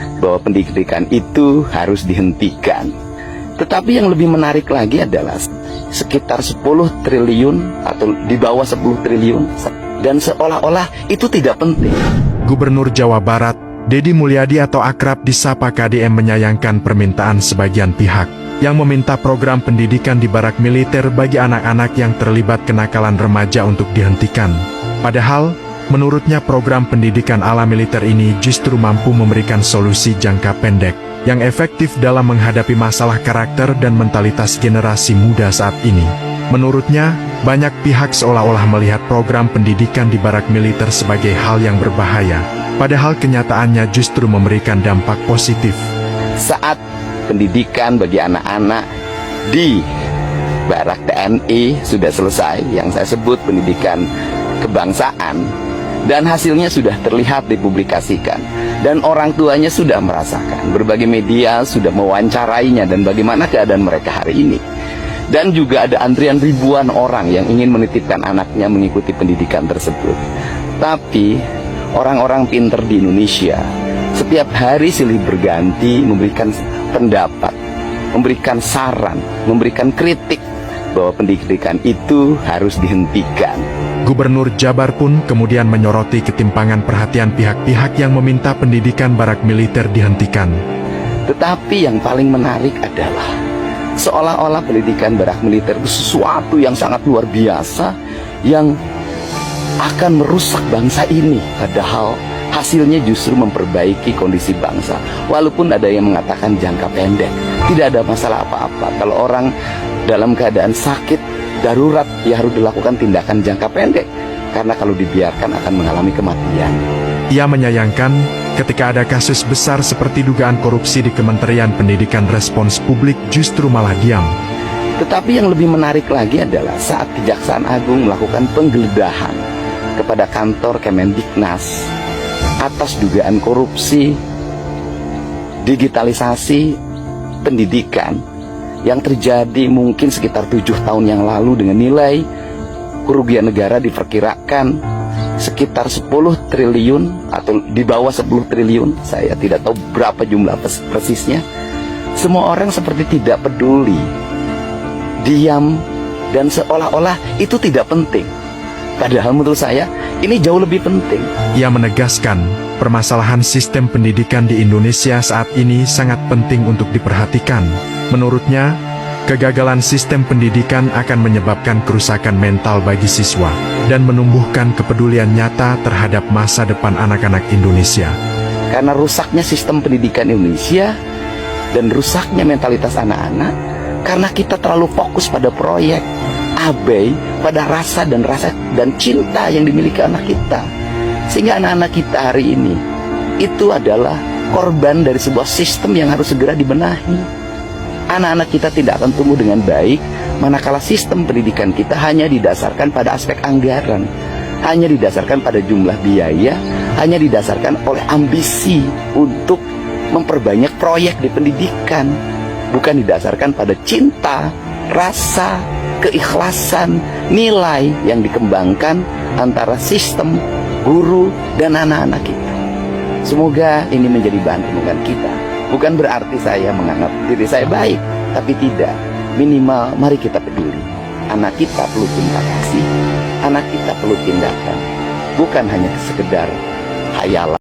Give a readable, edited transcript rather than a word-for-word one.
bahwa pendidikan itu harus dihentikan. Tetapi yang lebih menarik lagi adalah sekitar 10 triliun atau di bawah 10 triliun, dan seolah-olah itu tidak penting. Gubernur Jawa Barat, Deddy Mulyadi atau akrab disapa KDM menyayangkan permintaan sebagian pihak yang meminta program pendidikan di barak militer bagi anak-anak yang terlibat kenakalan remaja untuk dihentikan. Padahal, menurutnya program pendidikan ala militer ini justru mampu memberikan solusi jangka pendek yang efektif dalam menghadapi masalah karakter dan mentalitas generasi muda saat ini. Menurutnya, banyak pihak seolah-olah melihat program pendidikan di barak militer sebagai hal yang berbahaya, padahal kenyataannya justru memberikan dampak positif. Saat pendidikan bagi anak-anak di barak TNI sudah selesai, yang saya sebut pendidikan kebangsaan, dan hasilnya sudah terlihat dipublikasikan, dan orang tuanya sudah merasakan, berbagai media sudah mewawancarainya dan bagaimana keadaan mereka hari ini. Dan juga ada antrian ribuan orang yang ingin menitipkan anaknya mengikuti pendidikan tersebut. Tapi orang-orang pinter di Indonesia setiap hari silih berganti memberikan pendapat, memberikan saran, memberikan kritik bahwa pendidikan itu harus dihentikan. Gubernur Jabar pun kemudian menyoroti ketimpangan perhatian pihak-pihak yang meminta pendidikan barak militer dihentikan. Tetapi yang paling menarik adalah seolah-olah pendidikan barak militer itu sesuatu yang sangat luar biasa yang akan merusak bangsa ini, padahal hasilnya justru memperbaiki kondisi bangsa. Walaupun ada yang mengatakan jangka pendek, tidak ada masalah apa-apa. Kalau orang dalam keadaan sakit darurat, ya harus dilakukan tindakan jangka pendek, karena kalau dibiarkan akan mengalami kematian. Ia menyayangkan ketika ada kasus besar seperti dugaan korupsi di Kementerian Pendidikan, respons publik justru malah diam. Tetapi yang lebih menarik lagi adalah saat Kejaksaan Agung melakukan penggeledahan kepada kantor Kemendiknas atas dugaan korupsi digitalisasi pendidikan yang terjadi mungkin sekitar 7 tahun yang lalu, dengan nilai kerugian negara diperkirakan sekitar 10 triliun atau di bawah 10 triliun, saya tidak tahu berapa jumlah persisnya. Semua orang seperti tidak peduli, diam, dan seolah-olah itu tidak penting. Padahal menurut saya ini jauh lebih penting. Ia menegaskan, permasalahan sistem pendidikan di Indonesia saat ini sangat penting untuk diperhatikan. Menurutnya, kegagalan sistem pendidikan akan menyebabkan kerusakan mental bagi siswa dan menumbuhkan kepedulian nyata terhadap masa depan anak-anak Indonesia. Karena rusaknya sistem pendidikan Indonesia dan rusaknya mentalitas anak-anak, karena kita terlalu fokus pada proyek, abai pada rasa dan cinta yang dimiliki anak kita. Sehingga anak-anak kita hari ini itu adalah korban dari sebuah sistem yang harus segera dibenahi. Anak-anak kita tidak akan tumbuh dengan baik manakala sistem pendidikan kita hanya didasarkan pada aspek anggaran, hanya didasarkan pada jumlah biaya, hanya didasarkan oleh ambisi untuk memperbanyak proyek di pendidikan, bukan didasarkan pada cinta, rasa, keikhlasan, nilai yang dikembangkan antara sistem, guru, dan anak-anak kita. Semoga ini menjadi bahan renungan kita. Bukan berarti saya menganggap diri saya baik, tapi tidak. Minimal mari kita peduli. Anak kita perlu cinta kasih, anak kita perlu tindakan, bukan hanya sekedar hayalan.